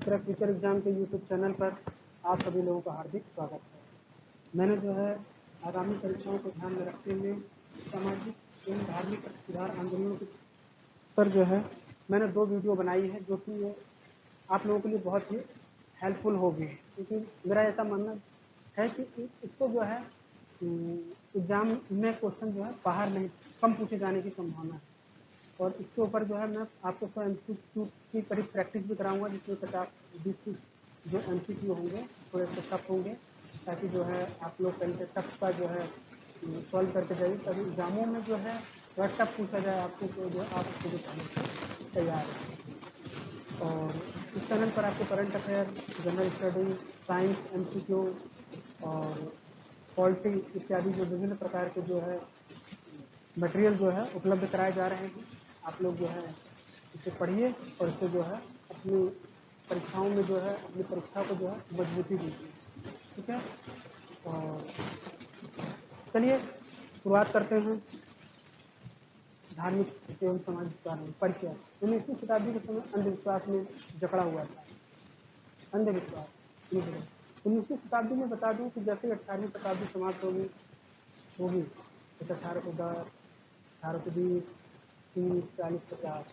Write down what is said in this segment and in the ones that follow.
Crack teacher exam के YouTube channel पर आप सभी लोगों का हार्दिक स्वागत है। मैंने जो है आगामी परीक्षाओं को ध्यान में रखते हुए सामाजिक एवं धार्मिक सुधार आंदोलनों पर जो है मैंने 2 वीडियो बनाई है, जो कि आप लोगों के लिए बहुत ही हेल्पफुल होगी, क्योंकि मेरा ऐसा मानना है कि इसको जो है एग्जाम में क्वेश्चन जो है बाहर नहीं कम पूछे जाने की संभावना है। और इसके ऊपर जो है मैं आपको 100 MCQ की करीब प्रैक्टिस भी कराऊंगा, जिसमें 50-20 जो MCQ होंगे थोड़े से टफ होंगे, ताकि जो है आप लोग कहीं से टफ का जो है सॉल्व करके जाइए, तभी एग्जामों में जो है थोड़ा टफ पूछा जाए आपको, तो जो आप उसको भी पढ़ने से तैयार हैं। और इस चैनल पर आपको current affair, general study, science MCQ और पॉलिटी इत्यादि जो विभिन्न प्रकार के जो है मटेरियल जो है उपलब्ध कराए जा रहे हैं। आप लोग जो है इसे पढ़िए और इससे जो है अपनी परीक्षाओं में जो है अपनी परीक्षा को जो है मजबूती दीजिए, ठीक है। और चलिए शुरुआत करते हैं धार्मिक एवं सामाजिक कारण परिचय। 19वीं शताब्दी के समय अंधविश्वास में जकड़ा हुआ था। अंधविश्वास 19वीं शताब्दी में बता दूं कि जैसे 18वीं शताब्दी समाप्त होगी जैसे 1810, 1820, 30, 40, 50,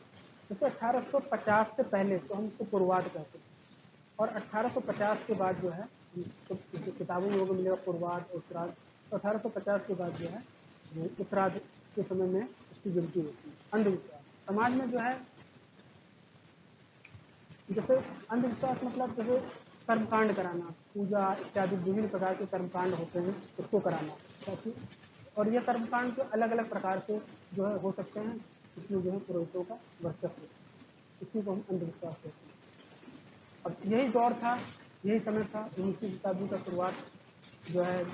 जैसे 1850 से पहले तो हम इसको पूर्वाध कहते हैं, और 1850 के बाद जो है तो किताबों में मिलेगा पूर्वाध और उत्तराध। तो 1850 के बाद जो है वो उत्तराध के समय में उसकी गिनती होती है। अंधविश्वास समाज में जो है, जैसे अंधविश्वास मतलब जैसे कर्मकांड कराना, पूजा इत्यादि विभिन्न प्रकार के कर्मकांड होते हैं, उसको कराना ताकि, और ये कर्मकांड जो अलग अलग प्रकार से जो है हो सकते हैं, इसमें जो है पुरोहितों का वर्चस्व, इसी को हम अंधविश्वास कहते हैं। अब यही दौर था, यही समय था 19वीं शताब्दी का शुरुआत जो है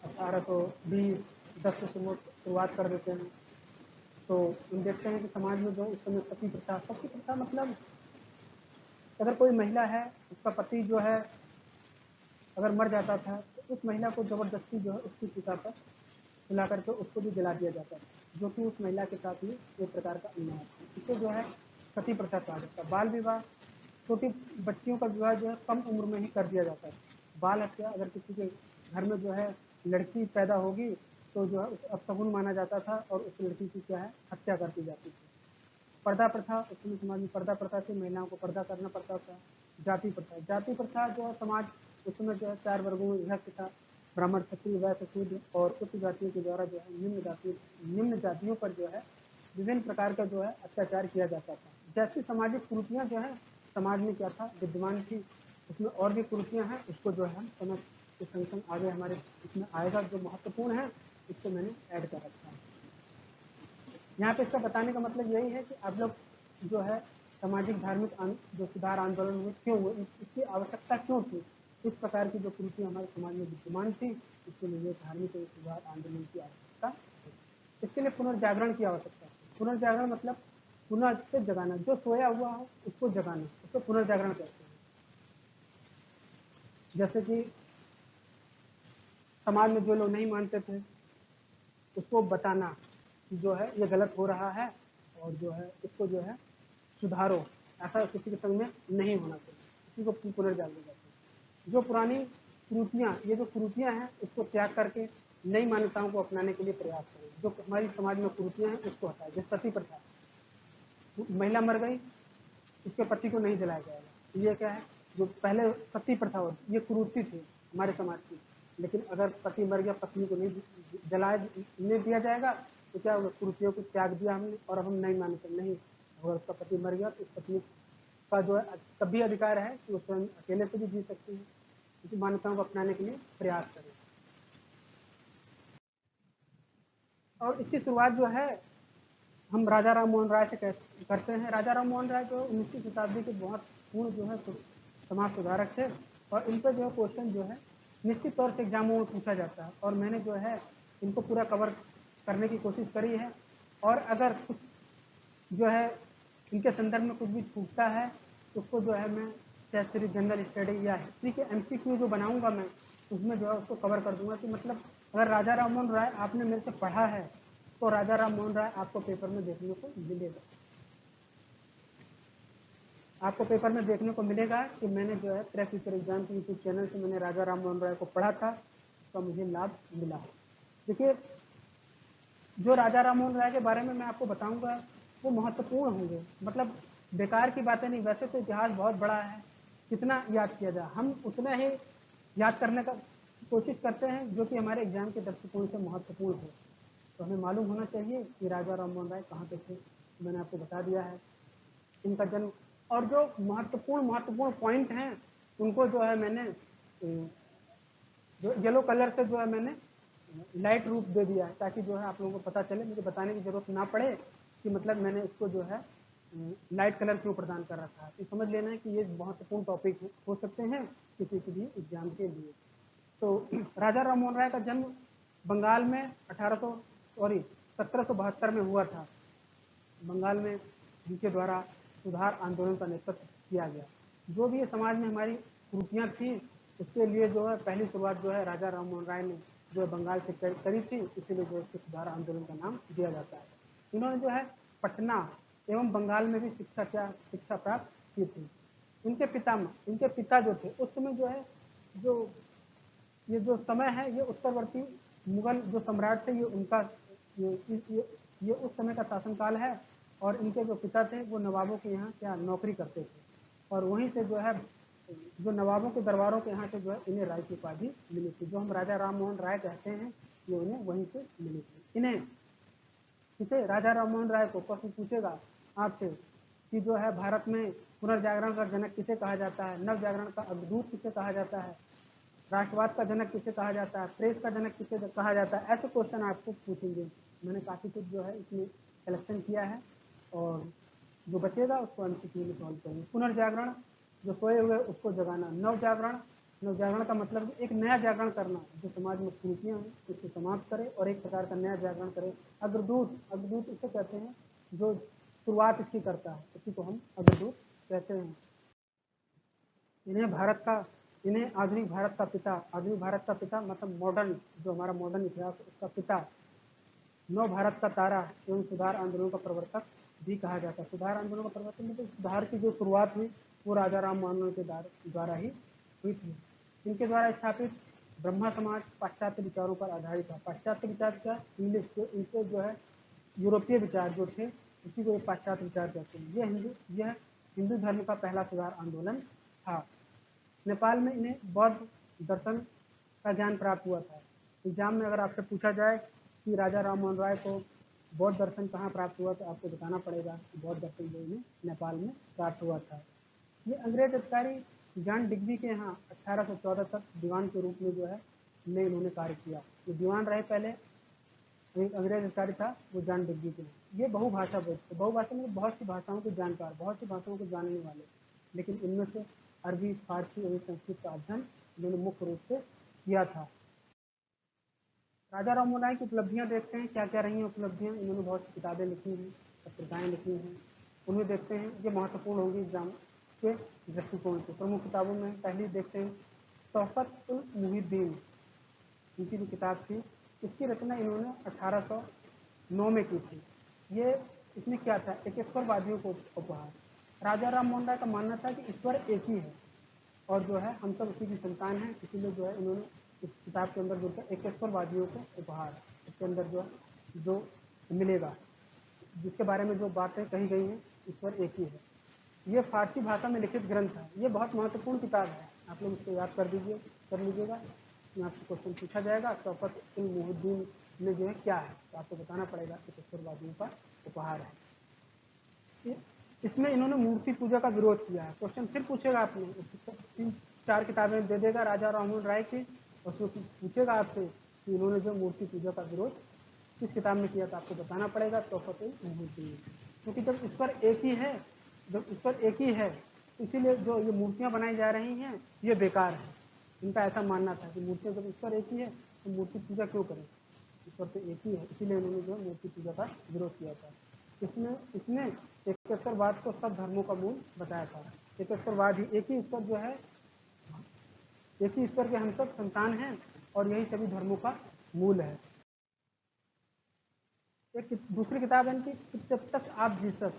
1820-10 से शुरुआत कर देते हैं। तो हम देखते हैं कि समाज में जो उस समय सती प्रथा मतलब अगर कोई महिला है, उसका पति जो है अगर मर जाता था तो उस महिला को जबरदस्ती जो है उसकी चिता पर सुला करके उसको भी जला दिया जाता था, जो कि उस महिला के साथ ही एक प्रकार का अन्याय है। इसको जो है सती प्रथा कहा जाता है। बाल विवाह, छोटी बच्चियों का विवाह जो है कम उम्र में ही कर दिया जाता है। बाल हत्या, अगर किसी के घर में जो है लड़की पैदा होगी तो जो है उसे अपशगुन माना जाता था और उस लड़की की क्या है हत्या कर दी जाती थी। पर्दा प्रथा, उस समय समाज में पर्दा प्रथा से महिलाओं को पर्दा करना पड़ता था। जाति प्रथा जो है समाज उस समय जो है 4 वर्गों में विभक्त था। ब्राह्मण, क्षत्रिय, वैश्य, शूद्र और उच्च जातियों के द्वारा जो है निम्न जातियों पर जो है विभिन्न प्रकार का जो है अत्याचार किया जाता था। जैसी सामाजिक कुरीतियां जो है समाज में क्या था विद्यमान थी, उसमें और भी कुरीतियां हैं, उसको जो है हम समझ के संग संग आगे हमारे इसमें आएगा, जो महत्वपूर्ण है इसको मैंने ऐड कर रखा है। यहाँ पे इसका बताने का मतलब यही है कि आप लोग जो है सामाजिक धार्मिक जो सुधार आंदोलन हुए क्यों हुए, इसकी आवश्यकता क्यों थी, इस प्रकार की जो कुरीतियां हमारे समाज में विद्यमान थी, इसके लिए धार्मिक सुधार आंदोलन की आवश्यकता है। इसके लिए पुनर्जागरण की आवश्यकता है। पुनर्जागरण मतलब पुनः से जगाना, जो सोया हुआ हो उसको जगाना, उसको पुनर्जागरण कहते हैं। जैसे कि समाज में जो लोग नहीं मानते थे उसको बताना कि जो है ये गलत हो रहा है और जो है इसको जो है सुधारो, ऐसा किसी के संग में नहीं होना चाहिए, इसी को पुनर्जागरण कहते हैं। जो पुरानी कुरीतियां, ये जो कुरीतियां हैं इसको त्याग करके नई मान्यताओं को अपनाने के लिए प्रयास करें। जो हमारी समाज में कुरीतियां हैं उसको हटाए। जैसे सती प्रथा, महिला मर गई, उसके पति को नहीं जलाया जाएगा, ये क्या है, जो पहले सती प्रथा होती ये कुरीति थी हमारे समाज की। लेकिन अगर पति मर गया, पत्नी को नहीं जलाया नहीं दिया जाएगा, तो क्या होगा, कुरीतियों को त्याग दिया हमने और अब हम नहीं मानते। नहीं, अगर उसका पति मर गया तो उस पत्नी का जो है तब भी अधिकार है कि वो स्वयं अकेले से भी जी सकती है। इसी मान्यताओं को अपनाने के लिए प्रयास करें। और इसकी शुरुआत जो है हम राजा राम मोहन राय से करते हैं। राजा राम मोहन राय जो 19वीं शताब्दी के बहुत पूर्ण जो है समाज सुधारक थे, और इन पर जो है क्वेश्चन जो है निश्चित तौर से एग्जामों में पूछा जाता है, और मैंने जो है इनको पूरा कवर करने की कोशिश करी है। और अगर कुछ जो है इनके संदर्भ में कुछ भी छूटता है उसको जो है मैं चाहे जनरल स्टडी या हिस्ट्री के MCQ जो बनाऊंगा मैं उसमें जो है उसको कवर कर दूंगा। कि मतलब अगर राजा राम मोहन राय आपने मेरे से पढ़ा है तो राजा राम मोहन राय आपको पेपर में देखने को मिलेगा। आपको पेपर में देखने को मिलेगा कि मैंने जो है प्रेस फ्यूचर एग्जाम के यूट्यूब चैनल से मैंने राजा राम मोहन राय को पढ़ा था, तो मुझे लाभ मिला। देखिए, जो राजा राम मोहन राय के बारे में मैं आपको बताऊंगा वो महत्वपूर्ण होंगे, मतलब बेकार की बातें नहीं। वैसे तो इतिहास बहुत बड़ा है, कितना याद किया जाए, हम उतना ही याद करने का कोशिश करते हैं जो कि हमारे एग्जाम के दृष्टिकोण से महत्वपूर्ण हो। तो हमें मालूम होना चाहिए कि राजा राम मोहन राय कहाँ के थे। मैंने आपको बता दिया है इनका जन्म, और जो महत्वपूर्ण पॉइंट हैं उनको जो है मैंने जो येलो कलर से जो है मैंने लाइट रूप दे दिया है, ताकि जो है आप लोगों को पता चले, मुझे बताने की जरूरत ना पड़े कि मतलब मैंने इसको जो है लाइट कलर क्यों प्रदान कर रखा है। तो समझ लेना है कि ये महत्वपूर्ण टॉपिक हो सकते हैं किसी भी एग्जाम के लिए। तो राजा राम मोहन राय का जन्म बंगाल में 1772 में हुआ था। बंगाल में जिनके द्वारा सुधार आंदोलन का नेतृत्व किया गया। जो भी ये समाज में हमारी त्रुटियां थी उसके लिए जो है पहली शुरुआत जो है राजा राम मोहन राय ने जो है बंगाल से करी थी, इसीलिए जो है सुधार आंदोलन का नाम दिया जाता है। इन्होंने जो है पटना एवं बंगाल में भी शिक्षा प्राप्त की थी। इनके पिता जो थे उस समय जो है जो ये जो समय है ये उत्तरवर्ती मुगल जो सम्राट थे ये उनका ये उस समय का शासनकाल है। और इनके जो पिता थे वो नवाबों के यहाँ क्या नौकरी करते थे, और वहीं से जो है जो नवाबों के दरबारों के यहाँ से जो है इन्हें राय की उपाधि मिली थी। जो हम राजा राम मोहन राय कहते हैं ये उन्हें वहीं से मिली थी। इन्हें किसे राजा राम मोहन राय को प्रश्न पूछेगा आपसे कि जो है भारत में पुनर्जागरण का जनक किसे कहा जाता है, नव जागरण का अग्रदूत किसे कहा जाता है, राष्ट्रवाद का जनक किसे कहा जाता है, प्रेस का जनक किसे कहा जाता है, ऐसे क्वेश्चन आपको पूछेंगे। मैंने काफ़ी कुछ जो है इसमें कलेक्शन किया है और जो बचेगा उसको एमसीक्यू में सॉल्व करेंगे। पुनर्जागरण, जो सोए हुए उसको जगाना। नवजागरण का मतलब एक नया जागरण करना, जो समाज में कुरीतियाँ हैं उसको समाप्त करे और एक प्रकार का नया जागरण करे। अग्रदूत इसे कहते हैं जो शुरुआत इसकी करता है, इसी को हम अग्रदूत कहते हैं। इन्हें आधुनिक भारत का पिता मतलब मॉडर्न, जो हमारा मॉडर्न इतिहास उसका पिता, नव भारत का तारा एवं सुधार आंदोलन का प्रवर्तक भी कहा जाता है। सुधार आंदोलन का प्रवर्तक मतलब सुधार की जो शुरुआत हुई वो राजा राम मोहन राय के द्वारा ही हुई थी। इनके द्वारा स्थापित ब्रह्मा समाज पाश्चात्य विचारों पर आधारित था। पाश्चात्य विचार क्या, इंग्लिश इनके जो है यूरोपीय विचार जो थे इसी को पाश्चात्य विचार कहते हैं। यह हिंदू धर्म का पहला सुधार आंदोलन था। नेपाल में इन्हें बौद्ध दर्शन का ज्ञान प्राप्त हुआ था। एग्जाम में अगर आपसे पूछा जाए कि राजा राम मोहन राय को बौद्ध दर्शन कहाँ प्राप्त हुआ, तो आपको बताना पड़ेगा कि बौद्ध दर्शन जो इन्हें नेपाल में प्राप्त हुआ था। ये अंग्रेज अधिकारी जॉन डिग्बी के यहाँ 1814 तक दीवान के रूप में जो है इन्होंने कार्य किया। ये दीवान रहे पहले, एक अंग्रेज अधिकारी था वो जॉन डिग्बी के। ये बहुभाषा बोलते, बहुभाषा में बहुत सी भाषाओं के जानकार, बहुत सी भाषाओं को जानने वाले, लेकिन इनमें से अरबी, फारसी और संस्कृत का अध्ययन इन्होंने मुख्य रूप से किया था। राजा राम मोहन राय की उपलब्धियां देखते हैं, क्या क्या रही हैं उपलब्धियां। इन्होंने बहुत सी किताबें लिखी हैं, पत्रिकाएं लिखी हैं, उन्हें देखते हैं, ये महत्वपूर्ण होंगी एग्जाम के दृष्टिकोण से। प्रमुख किताबों में पहली देखते हैं तोहफत उल मुहिद्दीन, इनकी जो किताब थी इसकी रचना इन्होंने 1809 में की थी। ये इसमें क्या था, एक ईश्वरवादियों को उपहार। राजा राम मोहन राय का मानना था कि ईश्वर एक ही है और जो है हम सब उसी की संतान हैं, इसीलिए जो है इन्होंने इस किताब के अंदर जो है एकेश्वरवादियों को उपहार, इसके अंदर जो मिलेगा, जिसके बारे में जो बातें कही गई हैं ईश्वर एक ही है। ये फारसी भाषा में लिखित ग्रंथ है, ये बहुत महत्वपूर्ण किताब है, आप लोग इसको याद कर लीजिएगा। आपसे क्वेश्चन पूछा जाएगा तोहफत उल मुहिद्दीन में जो है क्या है, तो आपको बताना पड़ेगा एकेश्वरवादियों का उपहार है। इसमें इन्होंने मूर्ति पूजा का विरोध किया है। क्वेश्चन फिर पूछेगा आपने, 3-4 किताबें दे देगा राजा राम मोहन राय की, उसमें पूछेगा आपसे कि इन्होंने जो मूर्ति पूजा का विरोध किस किताब में किया था, आपको बताना पड़ेगा तोहफत उल मुहिद्दीन। क्योंकि जब ईश्वर एक ही है इसीलिए जो ये मूर्तियां बनाई जा रही हैं ये बेकार है। इनका ऐसा मानना था कि मूर्तियां जब ईश्वर एक ही है तो मूर्ति पूजा क्यों करें, ईश्वर तो एक ही है, इसीलिए उन्होंने जो मूर्ति पूजा का विरोध किया था। इसने एकेश्वरवाद को सब धर्मों का मूल बताया था। एकेश्वरवाद ही, एक ही ईश्वर जो है, एक ही ईश्वर के हम सब संतान हैं और यही सभी धर्मों का मूल है। एक दूसरी किताब है इनकी, तब तक आप जीसस,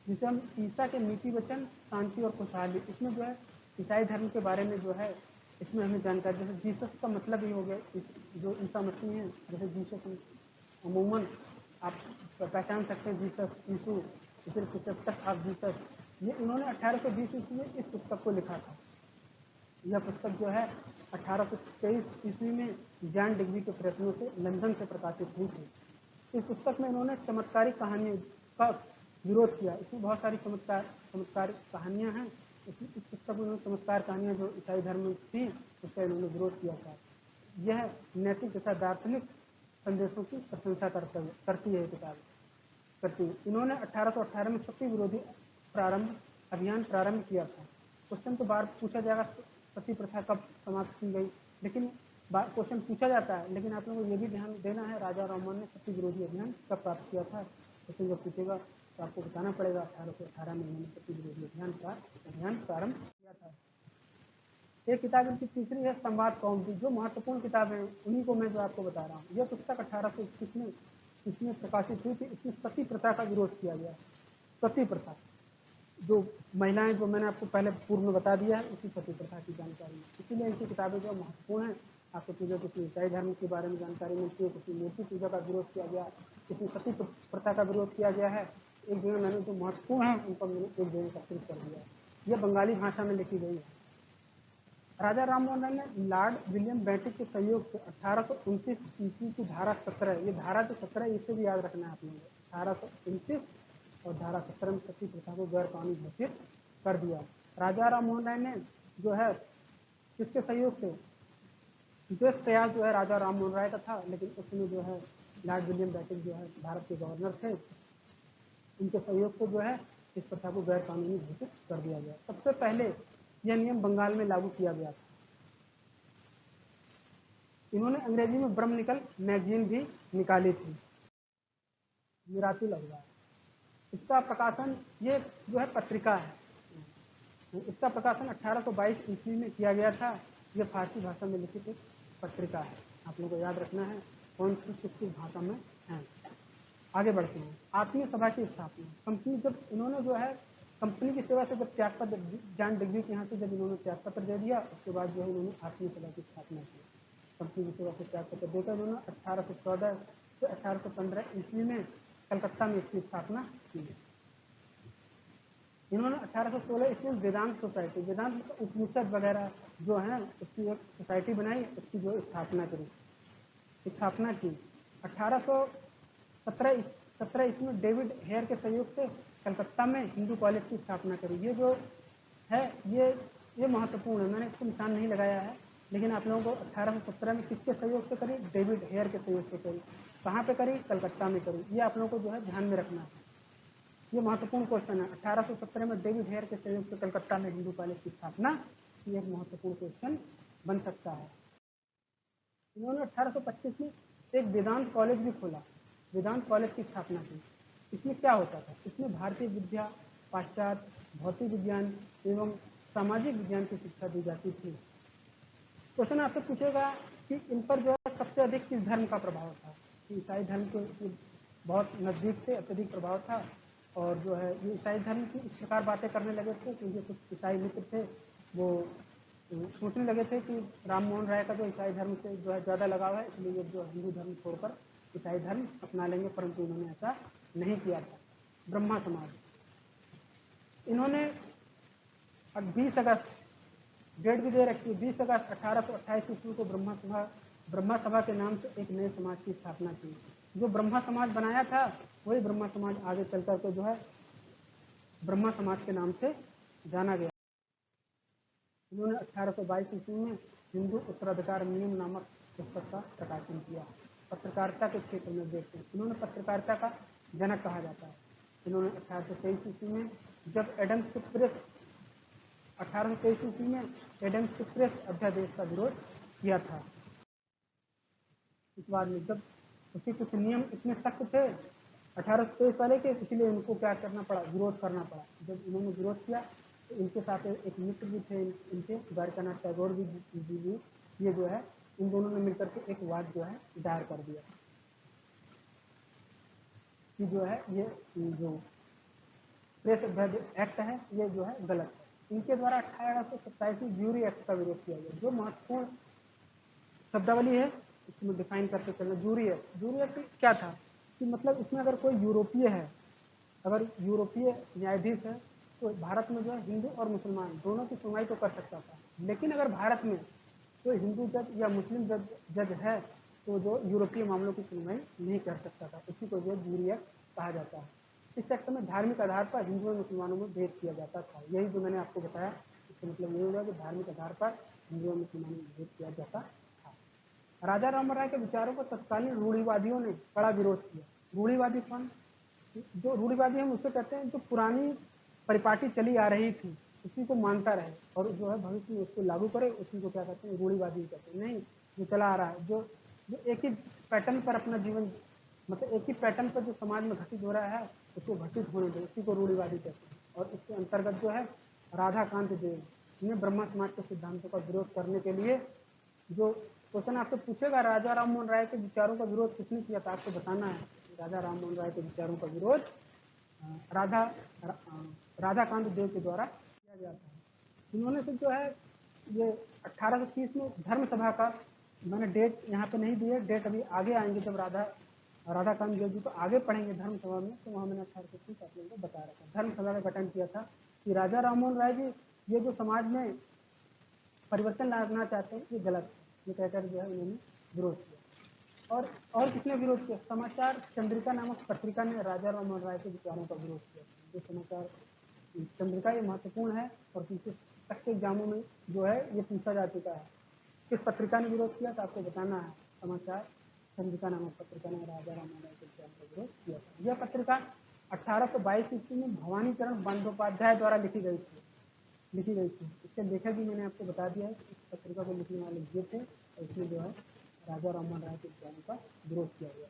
जिसे हम ईसा के नीति वचन, शांति और खुशहाली, इसमें जो है ईसाई धर्म के बारे में जो है इसमें हमें जानकारी, जैसे जीसस का मतलब ही हो गया जो ईसा मसीह हैं, जैसे जीसस अमूमन आप पहचान सकते हैं जीसस यीशु, सिर्फ ऑफ जीसस, ये इन्होंने 1820 ईस्वी में इस पुस्तक को लिखा था। यह पुस्तक जो है 1823 ईस्वी में जॉन डिग्री के प्रयत्नों से लंदन से प्रकाशित हुई थी। इस पुस्तक में इन्होंने चमत्कारी कहानियों का विरोध किया। इसमें बहुत सारी चमत्कार कहानियां हैं। इस पुस्तक में उन्होंने चमत्कार कहानियां जो ईसाई धर्म में थी उसका इन्होंने विरोध किया था। यह नैतिक तथा दार्शनिक संदेशों की प्रशंसा करती है किताब करती है। इन्होंने 1818 में सती विरोधी अभियान प्रारंभ किया था। क्वेश्चन तो बार पूछा जाएगा सती प्रथा कब समाप्त की गई, लेकिन क्वेश्चन पूछा जाता है, लेकिन आप लोगों को ये भी ध्यान देना है राजा राममोहन ने सती विरोधी अभियान कब प्राप्त किया था। क्वेश्चन जब पूछेगा तो आपको बताना पड़ेगा 1818 में इन्होंने सती विरोधी अभियान प्रारंभ किया था। एक किताब इनकी तीसरी है संवाद कौमुदी, जो महत्वपूर्ण किताब है उन्हीं को मैं जो आपको बता रहा हूँ। यह पुस्तक 1821 में इसमें प्रकाशित हुई थी। इसमें सती प्रथा का विरोध किया गया। सती प्रथा, जो महिलाएं, जो मैंने आपको पहले पूर्व में बता दिया है, उसी सती प्रथा की जानकारी, इसीलिए इनकी किताबें जो महत्वपूर्ण हैं। आपको चीज़ों किसी ईसाई धर्म के बारे में जानकारी मिलती है, किसी मूर्ति पूजा का विरोध किया गया, किसी सती प्रथा का विरोध किया गया है। एक जगह मैंने जो महत्वपूर्ण है उनको मैंने एक जगह एकत्रित कर दिया है। यह बंगाली भाषा में लिखी गई है। राजा राममोहन राय ने लॉर्ड विलियम बेंटिक के सहयोग से 1829 ईस्वी की धारा 17, ये धारा जो 17 इसे भी याद रखना है आप लोगों को, 1829 और धारा 17 में सती प्रथा को गैर कानूनी घोषित कर दिया। राजा राममोहन राय ने जो है किसके सहयोग से, देश प्रयास जो है राजा राममोहन राय का था, लेकिन उसमें जो है लॉर्ड विलियम बेंटिक जो है भारत के गवर्नर थे, उनके सहयोग से जो है इस प्रथा को गैर कानूनी घोषित कर दिया गया। सबसे पहले यह नियम बंगाल में लागू किया गया था। इन्होंने अंग्रेजी में ब्रह्मनिकल मैगजीन भी निकाली थी, मिराकिल अखबार। इसका प्रकाशन, ये जो है पत्रिका है, इसका प्रकाशन 1822 ईस्वी में किया गया था। यह फारसी भाषा में लिखित एक पत्रिका है। आप लोगों को याद रखना है कौन सी किस भाषा में है। आगे बढ़ते हैं। आत्मीय सभा की स्थापना, कंपनी जब इन्होंने जो है कंपनी की सेवा से जब त्यागपत्र, जॉन डिग्री के यहाँ से जब इन्होंने त्यागपत्र दे दिया, उसके बाद जो है इन्होंने आत्मीय सभा की स्थापना की। कंपनी की सेवा से त्यागपत्र देकर इन्होंने 1814 से 1815 ईस्वी में कलकत्ता में इसकी स्थापना की। इन्होंने 1816 ईस्वी में वेदांत सोसाइटी, वेदांत उपनिषद वगैरह जो है उसकी एक सोसाइटी बनाई, उसकी जो स्थापना की। 1817 इसमें डेविड हेयर के सहयोग से कलकत्ता में हिंदू कॉलेज की स्थापना करी। ये जो है ये महत्वपूर्ण है, मैंने इसको निशान नहीं लगाया है, लेकिन आप लोगों को 1817 में किसके सहयोग से करी, डेविड हेयर के सहयोग से करी। कहाँ पे करी, कलकत्ता में करी। ये आप लोगों को जो है ध्यान में रखना है, ये महत्वपूर्ण क्वेश्चन है। 1817 में डेविड हेयर के सहयोग से कलकत्ता में हिंदू कॉलेज की स्थापना, ये एक महत्वपूर्ण क्वेश्चन बन सकता है। इन्होंने 1825 में एक वेदांत कॉलेज भी खोला, वेदांत कॉलेज की स्थापना की। इसमें क्या होता था, इसमें भारतीय विद्या, पाश्चात्य भौतिक विज्ञान एवं सामाजिक विज्ञान की शिक्षा दी जाती थी। क्वेश्चन आपसे पूछेगा कि इन पर जो है सबसे अधिक किस धर्म का प्रभाव था। ईसाई धर्म के बहुत नज़दीक से अत्यधिक प्रभाव था, और जो है ये ईसाई धर्म की इस प्रकार बातें करने लगे थे, क्योंकि कुछ ईसाई मित्र थे वो सोचने लगे थे कि राममोहन राय का जो ईसाई धर्म से जो है ज़्यादा लगाव है, इसलिए ये जो हिंदू धर्म छोड़कर ईसाई धर्म अपना लेंगे, परंतु इन्होंने ऐसा नहीं किया था। ब्रह्मा समाज, इन्होंने 20 अगस्त, डेट भी दे रखी है, 20 अगस्त 1828 ईस्वी को ब्रह्मा सभा के नाम से एक नए समाज की स्थापना की। जो ब्रह्मा समाज बनाया था वही ब्रह्मा समाज आगे चल करके जो है ब्रह्मा समाज के नाम से जाना गया। इन्होंने 1822 ईस्वी में हिंदू उत्तराधिकार नियम नामक पुस्तक का प्रकाशन किया। पत्रकारिता के क्षेत्र में देखते हैं, इन्होंने पत्रकारिता का जनक कहा जाता है। इन्होंने 1823 ईस्वी में जब एडम्स की प्रेस 1823 ईस्वी में एडम्स की प्रेस अध्यादेश का विरोध किया था। इस बार में जब उसके कुछ नियम इतने सख्त थे 1823 वाले के, इसलिए इनको क्या करना पड़ा, विरोध करना पड़ा। जब इन्होंने विरोध किया तो इनके साथ एक मित्र भी थे इनके, द्वारकानाथ टैगोर भी, ये जो है इन दोनों ने मिलकर के एक वाद जो है दायर कर दिया कि जो है ये जो प्रेस एक्ट है, ये जो है गलत है। इनके द्वारा 1827 में ज्यूरी एक्ट का विरोध किया गया। जो महत्वपूर्ण शब्दावली है इसमें डिफाइन करके चलना। जूरी एक्ट क्या था कि मतलब इसमें अगर कोई यूरोपीय है, अगर यूरोपीय न्यायाधीश है तो भारत में जो है हिंदू और मुसलमान दोनों की सुनवाई तो कर सकता था, लेकिन अगर भारत में कोई हिंदू जज या मुस्लिम जज है तो जो यूरोपीय मामलों की सुनवाई नहीं कर सकता था। इसी को जो जूरी एक्ट कहा जाता है। इस एक्ट में धार्मिक आधार पर हिंदू और मुसलमानों में भेद किया जाता था। यही जो मैंने आपको बताया, इसका मतलब यही हुआ कि धार्मिक आधार पर हिंदू और मुसलमानों में भेद किया जाता था। राजा राममोहन राय के विचारों को तत्कालीन रूढ़िवादियों ने कड़ा विरोध किया। रूढ़िवादी कौन? जो रूढ़िवादी हम उससे कहते हैं जो पुरानी परिपाटी चली आ रही थी उसी को मानता रहे और जो है भविष्य में उसको लागू करे, उसी को क्या कहते हैं? रूढ़िवादी कहते हैं। नहीं, जो चला आ रहा है, जो जो एक ही पैटर्न पर अपना जीवन, मतलब एक ही पैटर्न पर जो समाज में घटित हो रहा है उसको घटित होने दे, उसी को रूढ़िवादी कहते हैं। और इसके अंतर्गत जो है राधाकांत देव ने ब्रह्मा समाज के सिद्धांतों का विरोध करने के लिए, जो क्वेश्चन आपसे पूछेगा राजा राममोहन राय के विचारों का विरोध किसने किया था, आपको बताना है। राजा राममोहन राय के विचारों का विरोध राधा राधाकांत देव के द्वारा किया गया था। इन्होंने फिर जो है ये 1830 में धर्म सभा का, मैंने डेट यहाँ पे नहीं दी है, डेट अभी आगे आएंगे जब राधाकांत देव जी को आगे पढ़ेंगे धर्म सभा में, तो वहाँ मैंने 1830 आप लोगों को बता रखा था। धर्म सभा का गठन किया था कि राजा राममोहन राय जी ये जो समाज में परिवर्तन लाना चाहते हैं ये गलत है, ये कहकर जो है उन्होंने विरोध किया। और किसने विरोध किया? समाचार चंद्रिका नामक पत्रिका ने राजा राममोहन राय के विचारों का विरोध किया। जो समाचार चंद्रिका ये महत्वपूर्ण है और पीछे तक के एग्जामों में जो है ये पूछा जा चुका है। किस पत्रिका ने विरोध किया था आपको बताना है। समाचार चंद्रिका नामक पत्रिका ने राजा राममोहन राय के विचारों का विरोध किया था। यह पत्रिका 1822 ईस्वी में भवानी चरण बंदोपाध्याय द्वारा लिखी गई थी। इसके लेखक भी मैंने आपको बता दिया है। इस पत्रिका को लिखने वाले ये थे और इसमें जो है राजा राममोहन राय के विचारों का विरोध किया गया।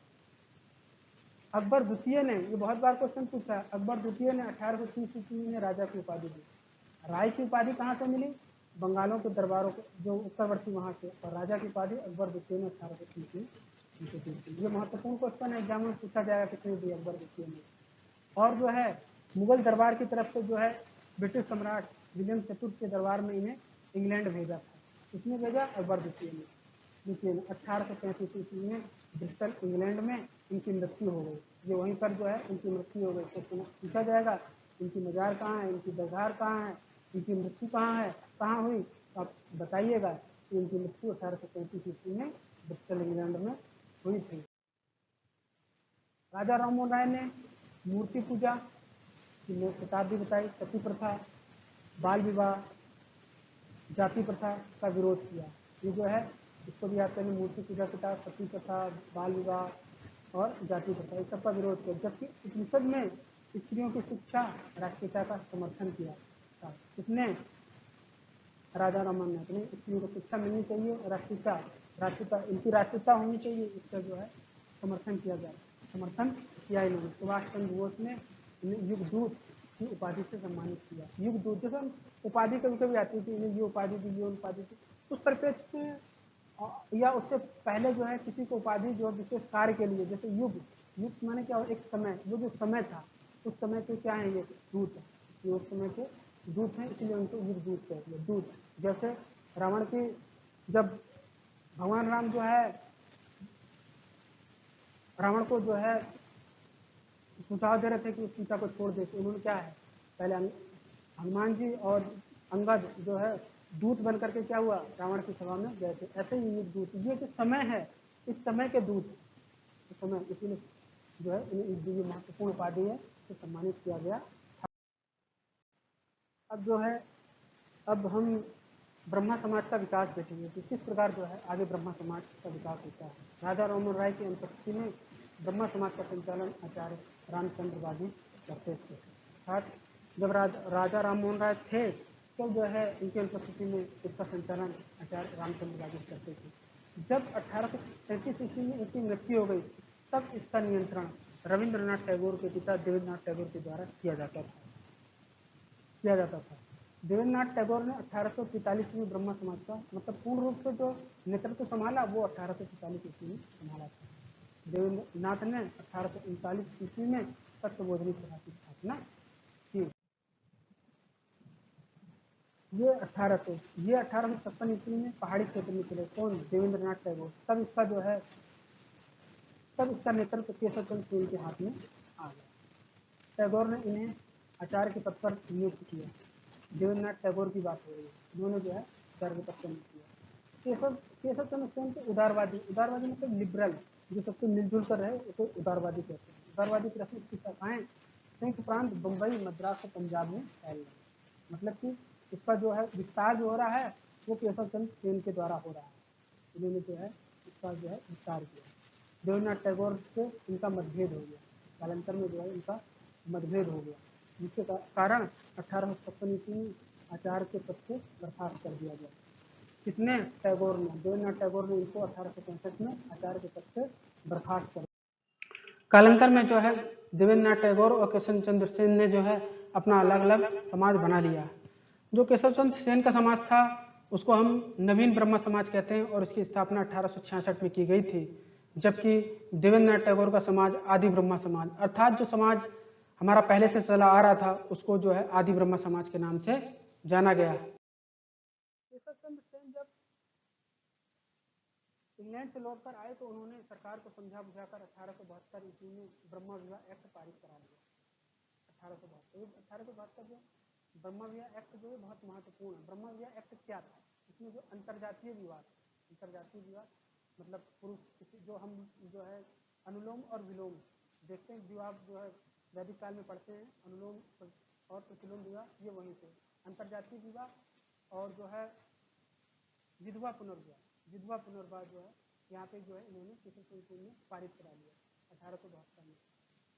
अकबर द्वितीय ने, ये बहुत बार क्वेश्चन पूछा है, अकबर द्वितीय ने 1830 ईस्वी में राजा की उपाधि दी। राय की उपाधि कहाँ से मिली? बंगालों के दरबारों को जो उत्तरवर्ती वहां से, और राजा की उपाधि अकबर द्वितीय ने 1830 में उनको दी थी। ये महत्वपूर्ण क्वेश्चन है, एग्जाम में पूछा जाएगा कितने दी अकबर द्वितीय ने। और जो है मुगल दरबार की तरफ से जो है ब्रिटिश सम्राट विलियम चतुर्थ के दरबार में इन्हें इंग्लैंड भेजा था। किसने भेजा? अकबर द्वितीय ने। 1835 ईस्वी में ब्रिस्टल इंग्लैंड में इनकी मृत्यु हो गई। ये वहीं पर जो है इनकी मृत्यु हो गई। तो पूछा जाएगा इनकी मजार कहाँ है, इनकी दरगाह कहाँ है, इनकी मृत्यु कहाँ है, कहाँ हुई, तो आप बताइएगा कि इनकी मृत्यु 1835 ईस्वी में ब्रिस्टल इंग्लैंड में हुई थी। राजा राममोहन राय ने मूर्ति पूजा की शताब्दी बताई, सती प्रथा, बाल विवाह, जाति प्रथा का विरोध किया। ये जो है इसको भी आप कहेंगे मूर्ति पूजा प्रथा, सती प्रथा, बाल विवाह और जाति प्रथा, इस सबका विरोध किया। जबकि उपनिषद में स्त्रियों की शिक्षा, राष्ट्रीयता का समर्थन किया था। किसने? राजा राममोहन ने अपनी स्त्रियों को शिक्षा मिलनी चाहिए, राष्ट्रीयता इनकी राष्ट्रीयता होनी चाहिए, इसका जो है समर्थन किया जाए, समर्थन किया इन्होंने। सुभाष चंद्र बोस ने इन्हें युगदूत की उपाधि से सम्मानित किया। युगदूत जैसे उपाधि कभी कभी आती थी, इन्हें ये उपाधि दी, ये उपाधि दी, उस परिप्रेक्ष्य में या उससे पहले जो है किसी को उपाधि जो विशेष कार्य के लिए, जैसे युग माने क्या हो, एक समय, वो जो समय था उस समय के क्या है, ये दूत है, ये उस समय के दूत हैं, इसलिए उनको युगदूत कहते हैं। दूत जैसे रावण की, जब भगवान राम जो है रावण को जो है सुझाव दे रहे थे कि सीता को छोड़ दे, तो उन्होंने क्या है, पहले हनुमान जी और अंगद जो है दूत बन करके क्या हुआ, रावण की सभा में गए थे। ऐसे ही ये दूत, ये जो समय है, इस समय के दूत समय, इसीलिए जो है ये महत्वपूर्ण उपाधि है तो सम्मानित किया गया। अब जो है अब हम ब्रह्मा समाज का विकास देखेंगे कि किस प्रकार जो है आगे ब्रह्मा समाज का विकास होता है। राजा राममोहन राय की अनुपस्थिति में ब्रह्मा समाज का संचालन आचार्य रामचंद्र बागी करते थे। अर्थात जब राजा राममोहन राय थे तब जो है इनकी अनुपस्थिति में इसका संचालन आचार्य रामचंद्र बागी करते थे। जब 1833 ईस्वी में इनकी मृत्यु हो गई तब इसका नियंत्रण रविंद्रनाथ टैगोर के पिता देवेंद्रनाथ टैगोर के द्वारा किया जाता था। देवेंद्रनाथ टैगोर ने 1843 में ब्रह्मा समाज का मतलब पूर्ण रूप से जो नेतृत्व संभाला वो 1843 ईस्वी में संभाला था। देवेंद्रनाथ ने 1839 ईस्वी में तत्वबोधिनी सभा की स्थापना की। ये 1856 ईस्वी में पहाड़ी क्षेत्र में चले। कौन? देवेंद्रनाथ टैगोर। तब इसका नेतृत्व केशव चंद्र सेन के हाथ में आ गया। टैगोर ने इन्हें आचार्य के पद पर नियुक्त किया। देवेंद्रनाथ टैगोर की बात हो रही है, उन्होंने जो है आचार्य के पद पर नियुक्त किया। केशव चंद्र सेन को उदारवादी मतलब लिबरल, जो सबसे मिलजुल कर रहे उसे उदारवादी कहते हैं। उदारवादी प्रश्न की शाखाएं संयुक्त प्रांत बम्बई, मद्रास और पंजाब में फैल गई। मतलब कि इसका जो है विस्तार जो हो रहा है वो केशव चंद्र सेन के द्वारा हो रहा है। उन्होंने जो है इसका जो है विस्तार किया। देवेंद्रनाथ टैगोर से इनका मतभेद हो गया, कालांतर में जो है इनका मतभेद हो गया, जिसके कारण 1856 ईस्वी में आचार्य के पद से बर्खास्त कर दिया गया। किसने? टैगोर ने। देवेंद्रनाथ टैगोर ने इनको 1865 में आचार्य के पद से बर्खास्त कर। कालांतर में जो है देवेंद्रनाथ टैगोर और केशव चंद्र सेन ने जो है अपना अलग अलग समाज बना लिया। जो केशव चंद्र सेन का समाज था उसको हम नवीन ब्रह्म समाज कहते हैं और इसकी स्थापना 1866 में की गई थी। जबकि देवेंद्रनाथ टैगोर का समाज आदि ब्रह्म समाज, अर्थात जो समाज हमारा पहले से चला आ रहा था उसको जो है आदि ब्रह्म समाज के नाम से जाना गया। केशव चंद्र सेन जब इंग्लैंड से लौटकर आए तो उन्होंने सरकार को समझा बुझाकर 1872 ईस्वी में ब्रह्म विवाह एक्ट पारित करा लिया। 1872 जो ब्रह्म विवाह एक्ट जो है बहुत महत्वपूर्ण है। ब्रह्म विवाह एक्ट क्या था? इसमें जो अंतरजातीय विवाह मतलब पुरुष जो हम जो है अनुलोम और विलोम देखते हैं, विवाह जो है वैदिक काल में पढ़ते हैं, अनुलोम और प्रतिलोम विवाह, ये वहीं से। अंतरजातीय विवाह और जो है विधवा पुनर्विवाह जो है यहाँ पे जो है इन्होंने केशव चंद्र सेन ने पारित करा लिया 1872 में,